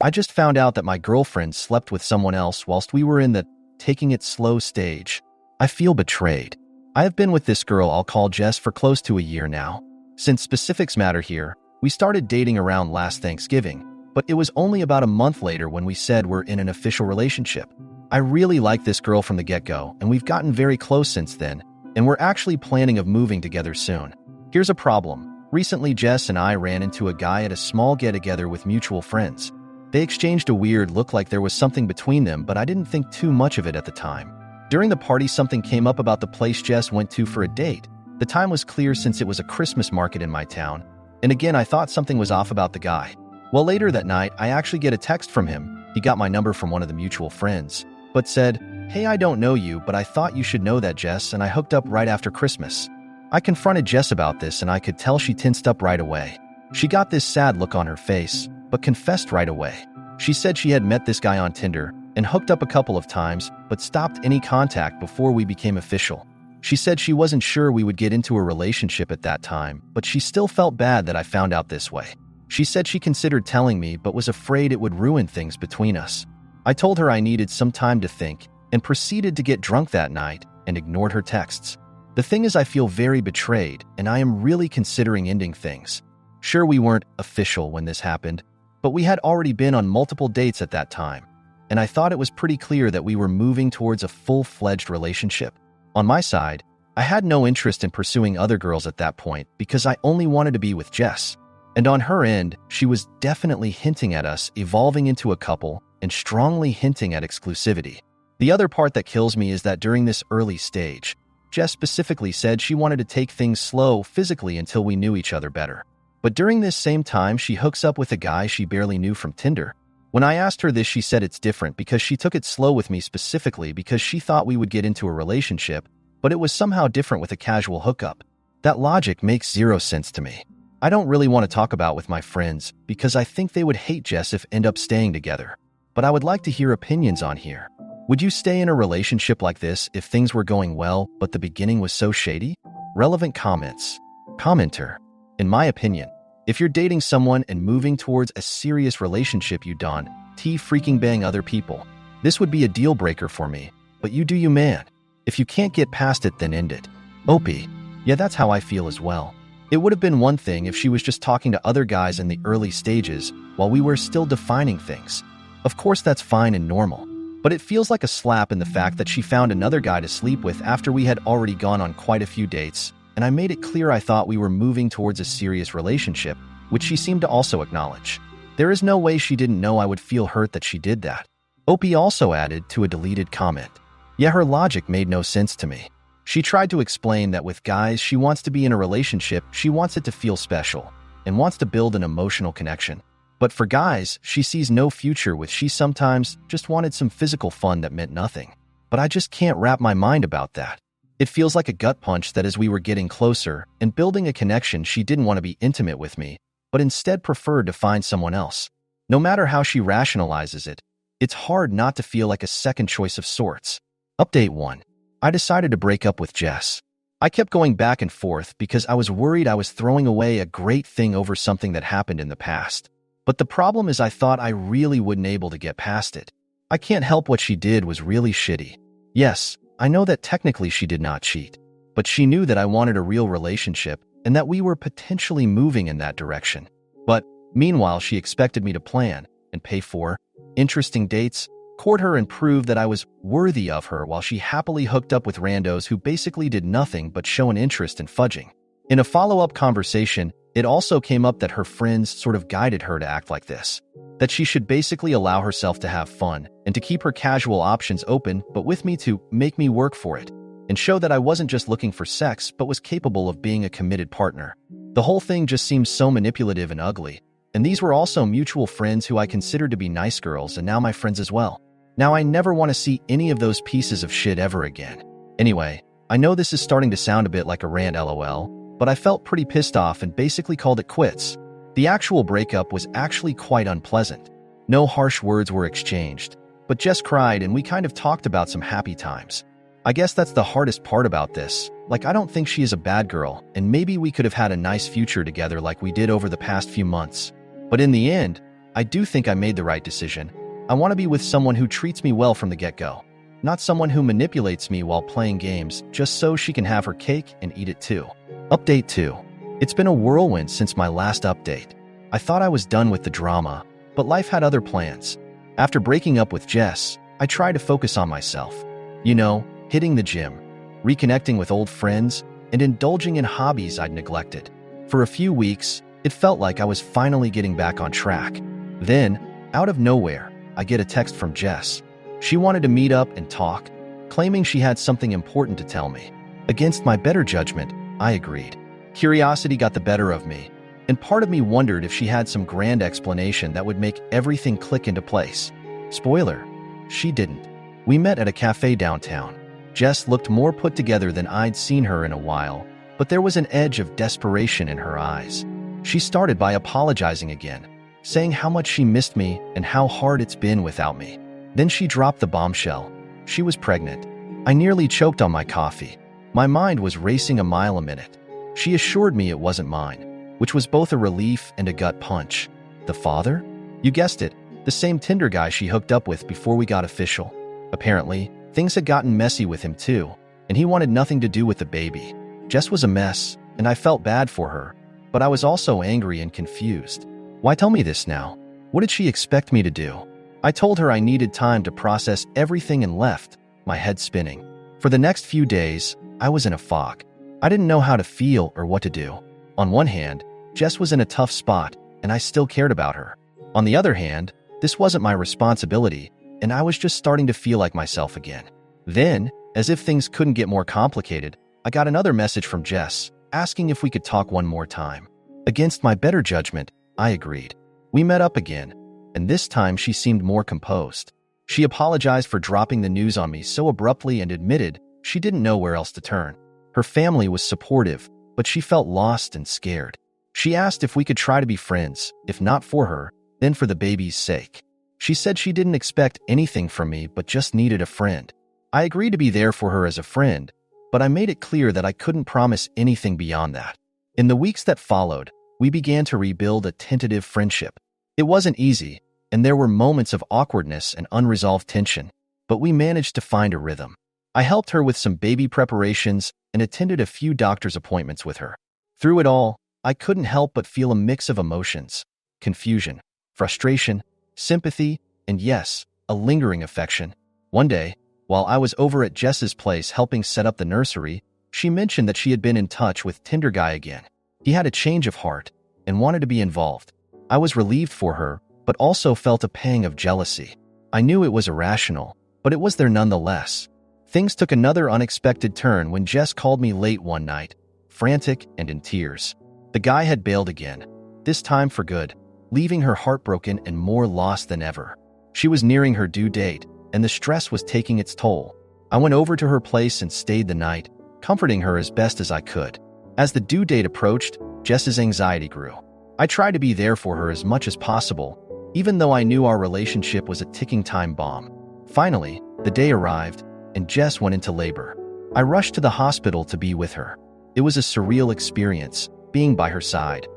I just found out that my girlfriend slept with someone else whilst we were in the taking it slow stage. I feel betrayed. I have been with this girl I'll call Jess for close to a year now. Since specifics matter here, we started dating around last Thanksgiving, but it was only about a month later when we said we're in an official relationship. I really like this girl from the get-go, and we've gotten very close since then, and we're actually planning of moving together soon. Here's a problem. Recently, Jess and I ran into a guy at a small get-together with mutual friends. They exchanged a weird look like there was something between them, but I didn't think too much of it at the time. During the party, something came up about the place Jess went to for a date. The time was clear since it was a Christmas market in my town, and again, I thought something was off about the guy. Well, later that night, I actually get a text from him. He got my number from one of the mutual friends, but said, "Hey, I don't know you, but I thought you should know that, Jess, and I hooked up right after Christmas." I confronted Jess about this, and I could tell she tensed up right away. She got this sad look on her face, but confessed right away. She said she had met this guy on Tinder and hooked up a couple of times, but stopped any contact before we became official. She said she wasn't sure we would get into a relationship at that time, but she still felt bad that I found out this way. She said she considered telling me, but was afraid it would ruin things between us. I told her I needed some time to think and proceeded to get drunk that night and ignored her texts. The thing is, I feel very betrayed, and I am really considering ending things. Sure, we weren't official when this happened, but we had already been on multiple dates at that time, and I thought it was pretty clear that we were moving towards a full-fledged relationship. On my side, I had no interest in pursuing other girls at that point because I only wanted to be with Jess. And on her end, she was definitely hinting at us evolving into a couple and strongly hinting at exclusivity. The other part that kills me is that during this early stage, Jess specifically said she wanted to take things slow physically until we knew each other better. But during this same time, she hooks up with a guy she barely knew from Tinder. When I asked her this, she said it's different because she took it slow with me specifically because she thought we would get into a relationship, but it was somehow different with a casual hookup. That logic makes zero sense to me. I don't really want to talk about with my friends because I think they would hate Jess if end up staying together. But I would like to hear opinions on here. Would you stay in a relationship like this if things were going well, but the beginning was so shady? Relevant comments. Commenter. In my opinion, if you're dating someone and moving towards a serious relationship, you don't freaking bang other people. This would be a deal breaker for me, but you do you, man. If you can't get past it, then end it. Opie. Yeah, that's how I feel as well. It would have been one thing if she was just talking to other guys in the early stages while we were still defining things. Of course, that's fine and normal. But it feels like a slap in the fact that she found another guy to sleep with after we had already gone on quite a few dates, and I made it clear I thought we were moving towards a serious relationship, which she seemed to also acknowledge. There is no way she didn't know I would feel hurt that she did that. Opie also added to a deleted comment. Yeah, her logic made no sense to me. She tried to explain that with guys, she wants to be in a relationship, she wants it to feel special, and wants to build an emotional connection. But for guys, she sees no future with. She sometimes just wanted some physical fun that meant nothing. But I just can't wrap my mind about that. It feels like a gut punch that as we were getting closer and building a connection, she didn't want to be intimate with me, but instead preferred to find someone else. No matter how she rationalizes it, it's hard not to feel like a second choice of sorts. Update 1. I decided to break up with Jess. I kept going back and forth because I was worried I was throwing away a great thing over something that happened in the past. But the problem is I thought I really wouldn't able to get past it. I can't help what she did was really shitty. Yes, I know that technically she did not cheat, but she knew that I wanted a real relationship and that we were potentially moving in that direction. But meanwhile, she expected me to plan and pay for interesting dates, court her and prove that I was worthy of her while she happily hooked up with randos who basically did nothing but show an interest in fudging. In a follow-up conversation, it also came up that her friends sort of guided her to act like this, that she should basically allow herself to have fun and to keep her casual options open, but with me to make me work for it, and show that I wasn't just looking for sex, but was capable of being a committed partner. The whole thing just seems so manipulative and ugly, and these were also mutual friends who I considered to be nice girls and now my friends as well. Now I never want to see any of those pieces of shit ever again. Anyway, I know this is starting to sound a bit like a rant lol, but I felt pretty pissed off and basically called it quits. The actual breakup was actually quite unpleasant. No harsh words were exchanged, but Jess cried and we kind of talked about some happy times. I guess that's the hardest part about this. Like, I don't think she is a bad girl, and maybe we could have had a nice future together like we did over the past few months. But in the end, I do think I made the right decision. I want to be with someone who treats me well from the get-go, not someone who manipulates me while playing games just so she can have her cake and eat it too. Update 2. It's been a whirlwind since my last update. I thought I was done with the drama, but life had other plans. After breaking up with Jess, I tried to focus on myself. Hitting the gym, reconnecting with old friends, and indulging in hobbies I'd neglected. For a few weeks, it felt like I was finally getting back on track. Then, out of nowhere, I get a text from Jess. She wanted to meet up and talk, claiming she had something important to tell me. Against my better judgment, I agreed. Curiosity got the better of me, and part of me wondered if she had some grand explanation that would make everything click into place. Spoiler, she didn't. We met at a cafe downtown. Jess looked more put together than I'd seen her in a while, but there was an edge of desperation in her eyes. She started by apologizing again, saying how much she missed me and how hard it's been without me. Then she dropped the bombshell. She was pregnant. I nearly choked on my coffee. My mind was racing a mile a minute. She assured me it wasn't mine, which was both a relief and a gut punch. The father? You guessed it, the same Tinder guy she hooked up with before we got official. Apparently, things had gotten messy with him too, and he wanted nothing to do with the baby. Jess was a mess, and I felt bad for her, but I was also angry and confused. Why tell me this now? What did she expect me to do? I told her I needed time to process everything and left, my head spinning. For the next few days, I was in a fog. I didn't know how to feel or what to do. On one hand, Jess was in a tough spot, and I still cared about her. On the other hand, this wasn't my responsibility, and I was just starting to feel like myself again. Then, as if things couldn't get more complicated, I got another message from Jess, asking if we could talk one more time. Against my better judgment, I agreed. We met up again, and this time she seemed more composed. She apologized for dropping the news on me so abruptly and admitted she didn't know where else to turn. Her family was supportive, but she felt lost and scared. She asked if we could try to be friends, if not for her, then for the baby's sake. She said she didn't expect anything from me but just needed a friend. I agreed to be there for her as a friend, but I made it clear that I couldn't promise anything beyond that. In the weeks that followed, we began to rebuild a tentative friendship. It wasn't easy, and there were moments of awkwardness and unresolved tension, but we managed to find a rhythm. I helped her with some baby preparations and attended a few doctor's appointments with her. Through it all, I couldn't help but feel a mix of emotions: confusion, frustration, sympathy, and yes, a lingering affection. One day, while I was over at Jess's place helping set up the nursery, she mentioned that she had been in touch with Tinder guy again. He had a change of heart and wanted to be involved. I was relieved for her, but also felt a pang of jealousy. I knew it was irrational, but it was there nonetheless. Things took another unexpected turn when Jess called me late one night, frantic and in tears. The guy had bailed again, this time for good, leaving her heartbroken and more lost than ever. She was nearing her due date, and the stress was taking its toll. I went over to her place and stayed the night, comforting her as best as I could. As the due date approached, Jess's anxiety grew. I tried to be there for her as much as possible, even though I knew our relationship was a ticking time bomb. Finally, the day arrived, and Jess went into labor. I rushed to the hospital to be with her. It was a surreal experience, being by her side,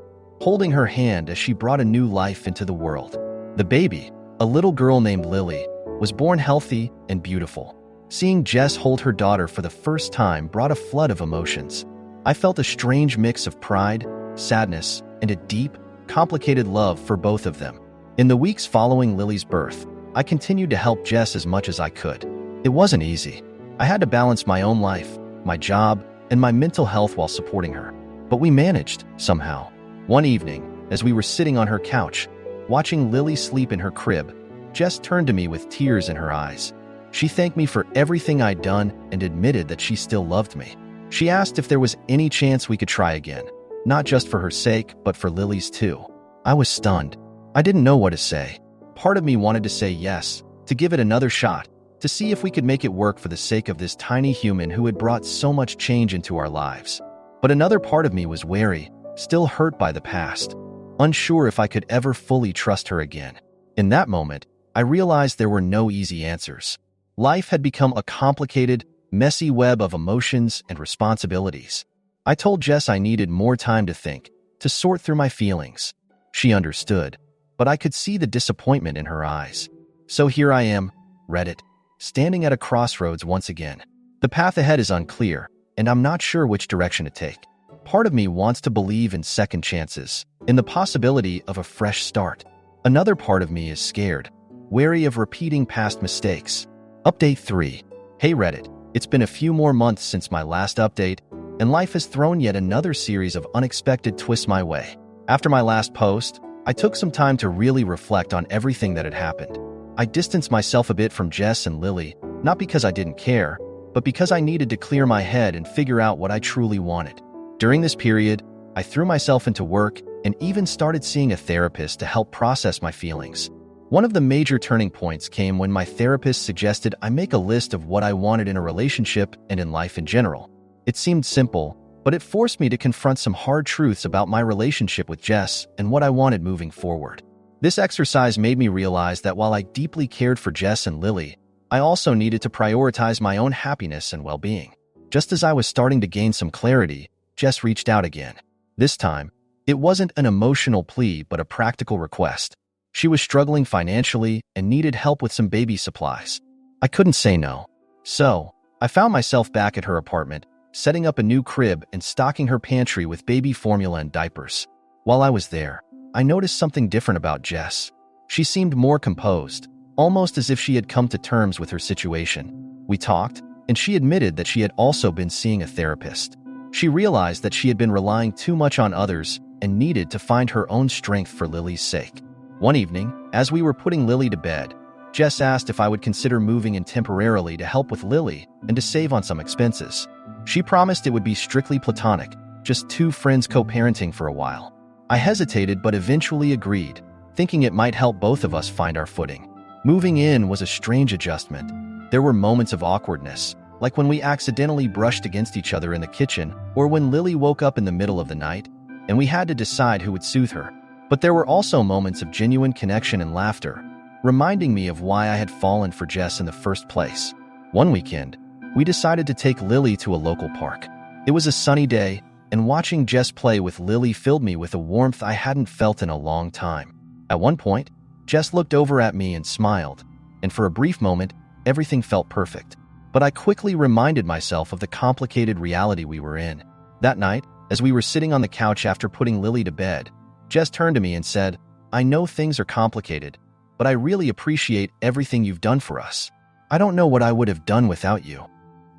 holding her hand as she brought a new life into the world. The baby, a little girl named Lily, was born healthy and beautiful. Seeing Jess hold her daughter for the first time brought a flood of emotions. I felt a strange mix of pride, sadness, and a deep, complicated love for both of them. In the weeks following Lily's birth, I continued to help Jess as much as I could. It wasn't easy. I had to balance my own life, my job, and my mental health while supporting her. But we managed, somehow. One evening, as we were sitting on her couch, watching Lily sleep in her crib, Jess turned to me with tears in her eyes. She thanked me for everything I'd done and admitted that she still loved me. She asked if there was any chance we could try again, not just for her sake, but for Lily's too. I was stunned. I didn't know what to say. Part of me wanted to say yes, to give it another shot, to see if we could make it work for the sake of this tiny human who had brought so much change into our lives. But another part of me was wary, still hurt by the past, unsure if I could ever fully trust her again. In that moment, I realized there were no easy answers. Life had become a complicated, messy web of emotions and responsibilities. I told Jess I needed more time to think, to sort through my feelings. She understood. but I could see the disappointment in her eyes. So here I am, Reddit, standing at a crossroads once again. The path ahead is unclear, and I'm not sure which direction to take. Part of me wants to believe in second chances, in the possibility of a fresh start. Another part of me is scared, wary of repeating past mistakes. Update 3. Hey Reddit, it's been a few more months since my last update, and life has thrown yet another series of unexpected twists my way. After my last post, I took some time to really reflect on everything that had happened. I distanced myself a bit from Jess and Lily, not because I didn't care, but because I needed to clear my head and figure out what I truly wanted. During this period, I threw myself into work and even started seeing a therapist to help process my feelings. One of the major turning points came when my therapist suggested I make a list of what I wanted in a relationship and in life in general. It seemed simple, but it forced me to confront some hard truths about my relationship with Jess and what I wanted moving forward. This exercise made me realize that while I deeply cared for Jess and Lily, I also needed to prioritize my own happiness and well-being. Just as I was starting to gain some clarity, Jess reached out again. This time, it wasn't an emotional plea but a practical request. She was struggling financially and needed help with some baby supplies. I couldn't say no. So, I found myself back at her apartment, setting up a new crib and stocking her pantry with baby formula and diapers. While I was there, I noticed something different about Jess. She seemed more composed, almost as if she had come to terms with her situation. We talked, and she admitted that she had also been seeing a therapist. She realized that she had been relying too much on others and needed to find her own strength for Lily's sake. One evening, as we were putting Lily to bed, Jess asked if I would consider moving in temporarily to help with Lily and to save on some expenses. She promised it would be strictly platonic, just two friends co-parenting for a while. I hesitated but eventually agreed, thinking it might help both of us find our footing. Moving in was a strange adjustment. There were moments of awkwardness, like when we accidentally brushed against each other in the kitchen or when Lily woke up in the middle of the night, and we had to decide who would soothe her. But there were also moments of genuine connection and laughter, reminding me of why I had fallen for Jess in the first place. One weekend, we decided to take Lily to a local park. It was a sunny day, and watching Jess play with Lily filled me with a warmth I hadn't felt in a long time. At one point, Jess looked over at me and smiled, and for a brief moment, everything felt perfect. But I quickly reminded myself of the complicated reality we were in. That night, as we were sitting on the couch after putting Lily to bed, Jess turned to me and said, "I know things are complicated, but I really appreciate everything you've done for us. I don't know what I would have done without you."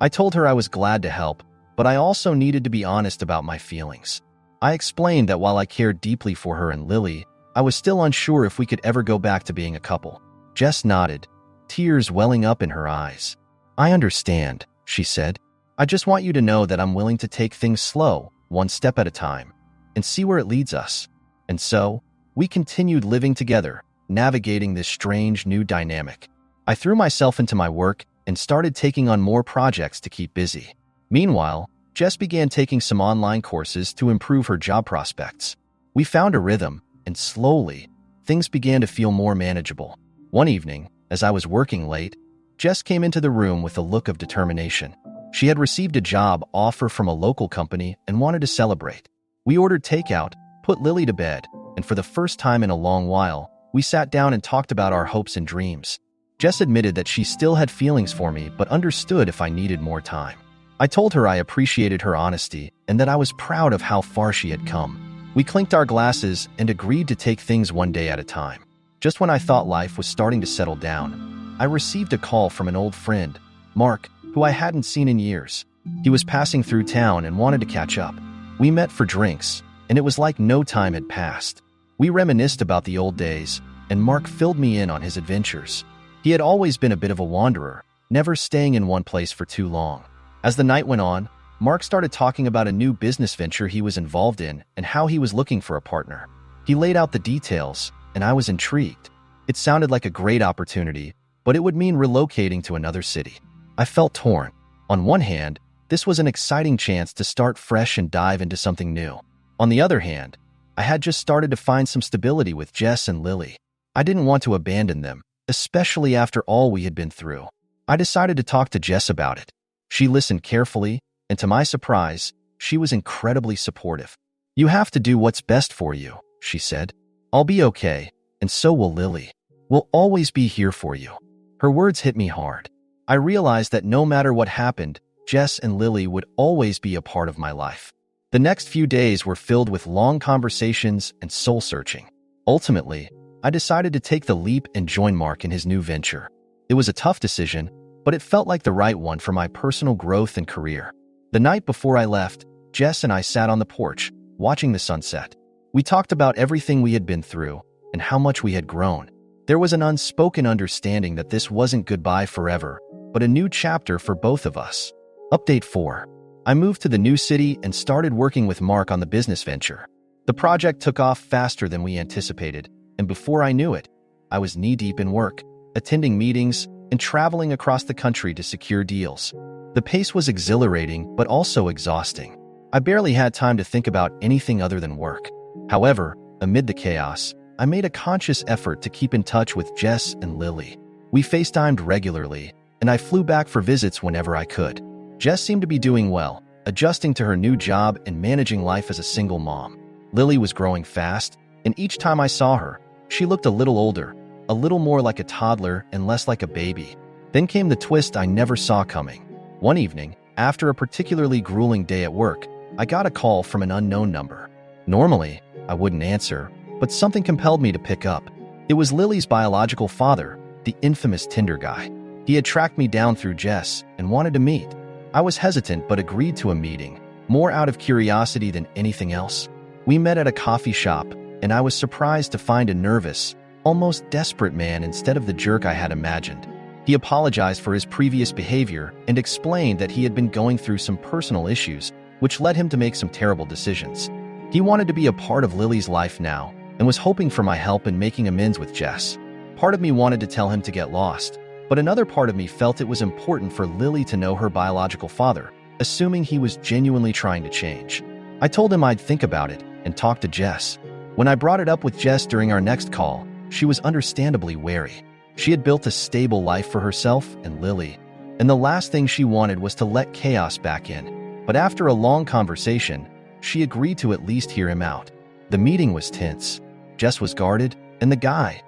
I told her I was glad to help, but I also needed to be honest about my feelings. I explained that while I cared deeply for her and Lily, I was still unsure if we could ever go back to being a couple. Jess nodded, tears welling up in her eyes. "I understand," she said. "I just want you to know that I'm willing to take things slow, one step at a time, and see where it leads us." And so, we continued living together, navigating this strange new dynamic. I threw myself into my work and started taking on more projects to keep busy. Meanwhile, Jess began taking some online courses to improve her job prospects. We found a rhythm, and slowly, things began to feel more manageable. One evening, as I was working late, Jess came into the room with a look of determination. She had received a job offer from a local company and wanted to celebrate. We ordered takeout, put Lily to bed, and for the first time in a long while, we sat down and talked about our hopes and dreams. Jess admitted that she still had feelings for me but understood if I needed more time. I told her I appreciated her honesty and that I was proud of how far she had come. We clinked our glasses and agreed to take things one day at a time. Just when I thought life was starting to settle down, I received a call from an old friend, Mark, who I hadn't seen in years. He was passing through town and wanted to catch up. We met for drinks, and it was like no time had passed. We reminisced about the old days, and Mark filled me in on his adventures. He had always been a bit of a wanderer, never staying in one place for too long. As the night went on, Mark started talking about a new business venture he was involved in and how he was looking for a partner. He laid out the details, and I was intrigued. It sounded like a great opportunity, but it would mean relocating to another city. I felt torn. On one hand, this was an exciting chance to start fresh and dive into something new. On the other hand, I had just started to find some stability with Jess and Lily. I didn't want to abandon them, especially after all we had been through. I decided to talk to Jess about it. She listened carefully, and to my surprise, she was incredibly supportive. "You have to do what's best for you," she said. "I'll be okay, and so will Lily. We'll always be here for you." Her words hit me hard. I realized that no matter what happened, Jess and Lily would always be a part of my life. The next few days were filled with long conversations and soul-searching. Ultimately, I decided to take the leap and join Mark in his new venture. It was a tough decision, but it felt like the right one for my personal growth and career. The night before I left, Jess and I sat on the porch, watching the sunset. We talked about everything we had been through and how much we had grown. There was an unspoken understanding that this wasn't goodbye forever, but a new chapter for both of us. Update 4. I moved to the new city and started working with Mark on the business venture. The project took off faster than we anticipated, and before I knew it, I was knee-deep in work, attending meetings, and traveling across the country to secure deals. The pace was exhilarating, but also exhausting. I barely had time to think about anything other than work. However, amid the chaos, I made a conscious effort to keep in touch with Jess and Lily. We FaceTimed regularly, and I flew back for visits whenever I could. Jess seemed to be doing well, adjusting to her new job and managing life as a single mom. Lily was growing fast, and each time I saw her, she looked a little older, a little more like a toddler and less like a baby. Then came the twist I never saw coming. One evening, after a particularly grueling day at work, I got a call from an unknown number. Normally, I wouldn't answer, but something compelled me to pick up. It was Lily's biological father, the infamous Tinder guy. He had tracked me down through Jess and wanted to meet. I was hesitant but agreed to a meeting, more out of curiosity than anything else. We met at a coffee shop, and I was surprised to find a nervous, almost desperate man instead of the jerk I had imagined. He apologized for his previous behavior and explained that he had been going through some personal issues, which led him to make some terrible decisions. He wanted to be a part of Lily's life now and was hoping for my help in making amends with Jess. Part of me wanted to tell him to get lost, but another part of me felt it was important for Lily to know her biological father, assuming he was genuinely trying to change. I told him I'd think about it and talk to Jess. When I brought it up with Jess during our next call, she was understandably wary. She had built a stable life for herself and Lily, and the last thing she wanted was to let chaos back in. But after a long conversation, she agreed to at least hear him out. The meeting was tense. Jess was guarded, and the guy,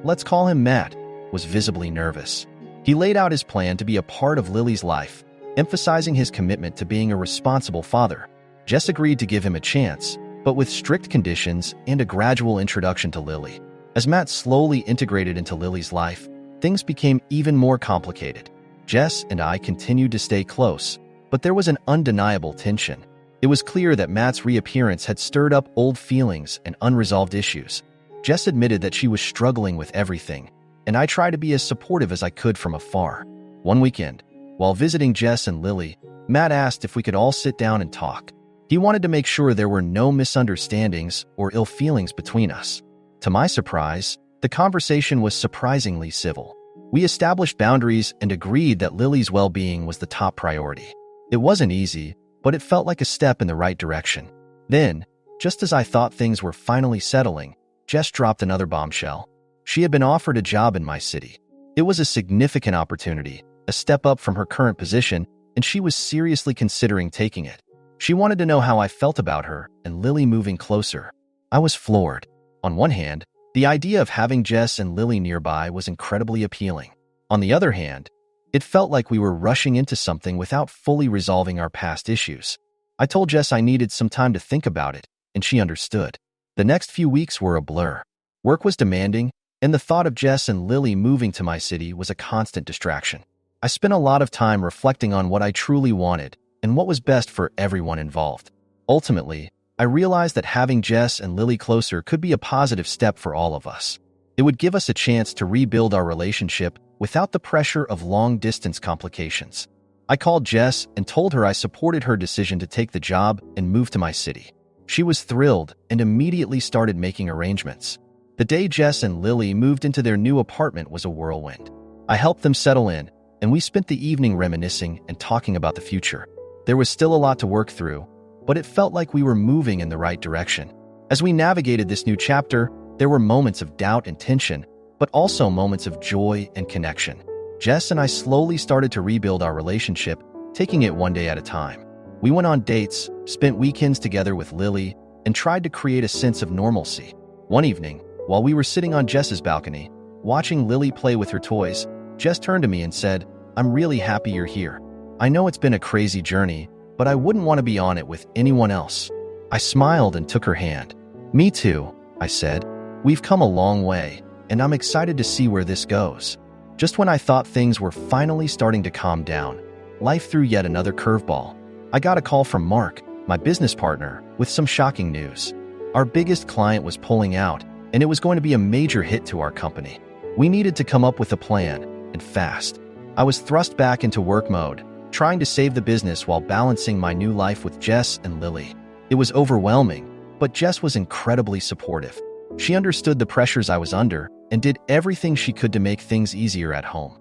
let's call him Matt, was visibly nervous. He laid out his plan to be a part of Lily's life, emphasizing his commitment to being a responsible father. Jess agreed to give him a chance, but with strict conditions and a gradual introduction to Lily. As Matt slowly integrated into Lily's life, things became even more complicated. Jess and I continued to stay close, but there was an undeniable tension. It was clear that Matt's reappearance had stirred up old feelings and unresolved issues. Jess admitted that she was struggling with everything, and I tried to be as supportive as I could from afar. One weekend, while visiting Jess and Lily, Matt asked if we could all sit down and talk. He wanted to make sure there were no misunderstandings or ill feelings between us. To my surprise, the conversation was surprisingly civil. We established boundaries and agreed that Lily's well-being was the top priority. It wasn't easy, but it felt like a step in the right direction. Then, just as I thought things were finally settling, Jess dropped another bombshell. She had been offered a job in my city. It was a significant opportunity, a step up from her current position, and she was seriously considering taking it. She wanted to know how I felt about her and Lily moving closer. I was floored. On one hand, the idea of having Jess and Lily nearby was incredibly appealing. On the other hand, it felt like we were rushing into something without fully resolving our past issues. I told Jess I needed some time to think about it, and she understood. The next few weeks were a blur. Work was demanding, and the thought of Jess and Lily moving to my city was a constant distraction. I spent a lot of time reflecting on what I truly wanted and what was best for everyone involved. Ultimately, I realized that having Jess and Lily closer could be a positive step for all of us. It would give us a chance to rebuild our relationship without the pressure of long-distance complications. I called Jess and told her I supported her decision to take the job and move to my city. She was thrilled and immediately started making arrangements. The day Jess and Lily moved into their new apartment was a whirlwind. I helped them settle in, and we spent the evening reminiscing and talking about the future. There was still a lot to work through, but it felt like we were moving in the right direction. As we navigated this new chapter, there were moments of doubt and tension, but also moments of joy and connection. Jess and I slowly started to rebuild our relationship, taking it one day at a time. We went on dates, spent weekends together with Lily, and tried to create a sense of normalcy. One evening, While we were sitting on Jess's balcony, watching Lily play with her toys, Jess turned to me and said, "I'm really happy you're here. I know it's been a crazy journey, but I wouldn't want to be on it with anyone else." I smiled and took her hand. "Me too," I said. "We've come a long way, and I'm excited to see where this goes." Just when I thought things were finally starting to calm down, life threw yet another curveball. I got a call from Mark, my business partner, with some shocking news. Our biggest client was pulling out, and it was going to be a major hit to our company. We needed to come up with a plan, and fast. I was thrust back into work mode, trying to save the business while balancing my new life with Jess and Lily. It was overwhelming, but Jess was incredibly supportive. She understood the pressures I was under and did everything she could to make things easier at home.